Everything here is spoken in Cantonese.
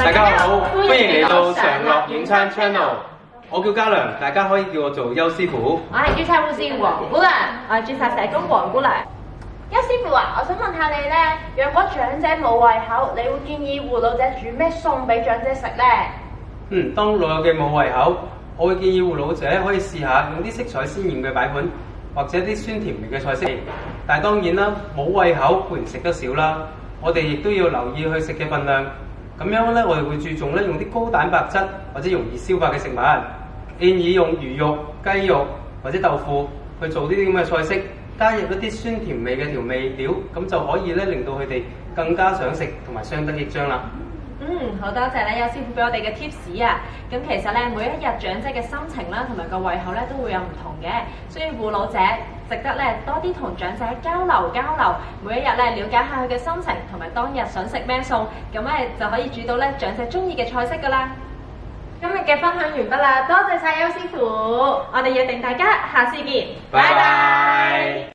大家好，歡迎嚟到常樂影餐 channel。我叫嘉良，大家可以叫我做邱師傅。我係註冊護士黃姑娘，我係註冊社工黃姑娘。邱師傅啊，我想問下你咧，若果長者冇胃口，你會建議護老者煮咩餸俾長者食咧？當老友記冇胃口，我會建議護老者可以試下用啲色彩鮮豔嘅擺盤，或者啲酸甜味嘅菜式。但係當然啦，冇胃口固然食得少啦，我哋亦都要留意去食嘅份量。咁樣咧，我哋會注重咧用啲高蛋白質或者容易消化嘅食物，建議用魚肉、雞肉或者豆腐去做呢啲咁嘅菜式，加入一啲酸甜味嘅調味料，咁就可以咧令到佢哋更加想食同埋相得益彰啦。好多謝咧邱師傅俾我哋嘅 tips 啊！咁其實咧每一日長者嘅心情啦，同埋個胃口咧都會有唔同嘅，所以護老者值得咧多啲同長者交流，每一日咧了解下佢嘅心情同埋當日想食咩餸，咁咧就可以煮到咧長者中意嘅菜式噶啦。今日嘅分享完畢啦，多謝晒邱師傅，我哋約定大家下次見，拜拜。